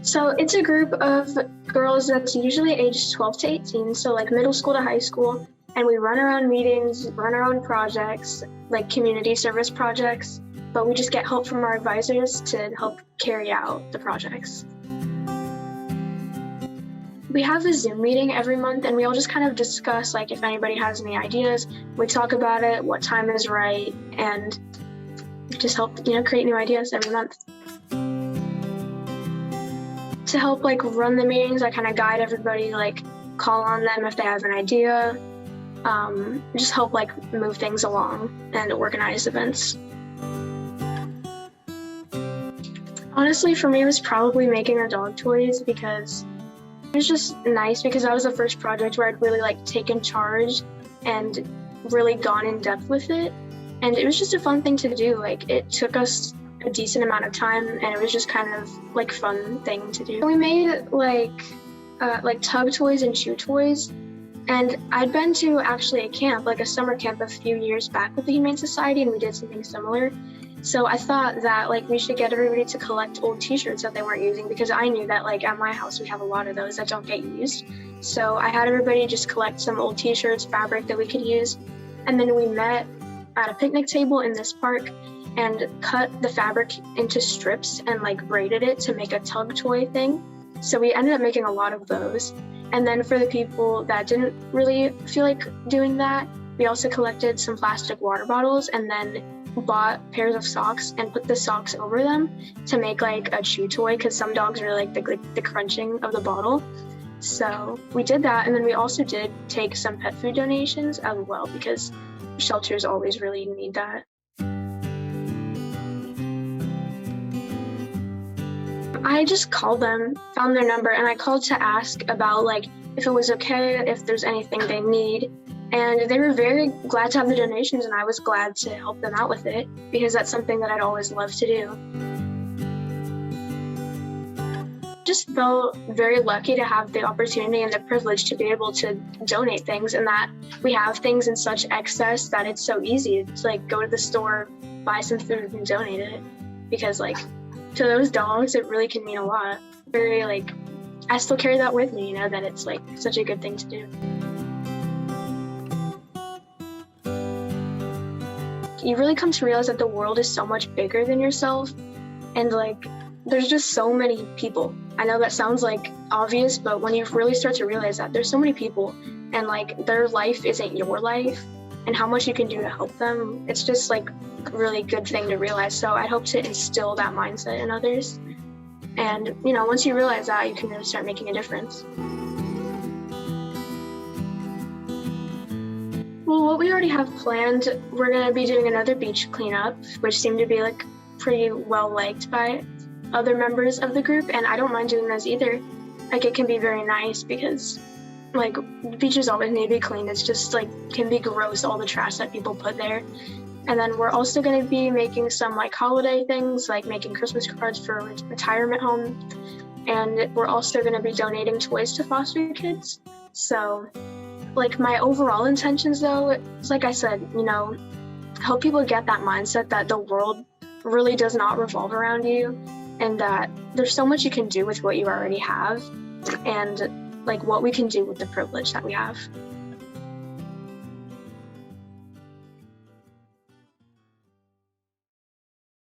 So it's a group of girls that's usually aged 12 to 18, so like middle school to high school, and we run our own meetings, run our own projects, like community service projects, but we just get help from our advisors to help carry out the projects. We have a Zoom meeting every month, and we all just kind of discuss like if anybody has any ideas, we talk about it, what time is right, and just help create new ideas every month. To help like run the meetings, I kind of guide everybody, like call on them if they have an idea, just help like move things along and organize events. Honestly, for me, it was probably making our dog toys because it was just nice because that was the first project where I'd really like taken charge and really gone in depth with it. And it was just a fun thing to do. Like it took us a decent amount of time and it was just kind of like fun thing to do. We made like tug toys and chew toys, and I'd been to actually a camp, like a summer camp a few years back with the Humane Society, and we did something similar. So I thought that like we should get everybody to collect old t-shirts that they weren't using, because I knew that like at my house we have a lot of those that don't get used. So I had everybody just collect some old t-shirts, fabric that we could use, and then we met at a picnic table in this park and cut the fabric into strips and like braided it to make a tug toy thing. So we ended up making a lot of those. And then for the people that didn't really feel like doing that, we also collected some plastic water bottles and then bought pairs of socks and put the socks over them to make like a chew toy, because some dogs really like the crunching of the bottle. So we did that, and then we also did take some pet food donations as well, because shelters always really need that. I just called them, found their number, and I called to ask about like if it was okay, if there's anything they need. And they were very glad to have the donations, and I was glad to help them out with it because that's something that I'd always loved to do. Just felt very lucky to have the opportunity and the privilege to be able to donate things, and that we have things in such excess that it's so easy to like go to the store, buy some food and donate it, because like to those dogs it really can mean a lot. Very like I still carry that with me, that it's like such a good thing to do. You really come to realize that the world is so much bigger than yourself, and like there's just so many people. I know that sounds like obvious, but when you really start to realize that there's so many people and like their life isn't your life and how much you can do to help them, it's just like a really good thing to realize. So I hope to instill that mindset in others. And once you realize that, you can really start making a difference. Well, what we already have planned, we're going to be doing another beach cleanup, which seemed to be like pretty well liked by other members of the group, and I don't mind doing those either. Like it can be very nice because like beaches always need to be cleaned. It's just like can be gross, all the trash that people put there. And then we're also going to be making some like holiday things, like making Christmas cards for retirement home, and we're also going to be donating toys to foster kids. So like my overall intentions though, it's like I said, help people get that mindset that the world really does not revolve around you, and that there's so much you can do with what you already have, and like what we can do with the privilege that we have.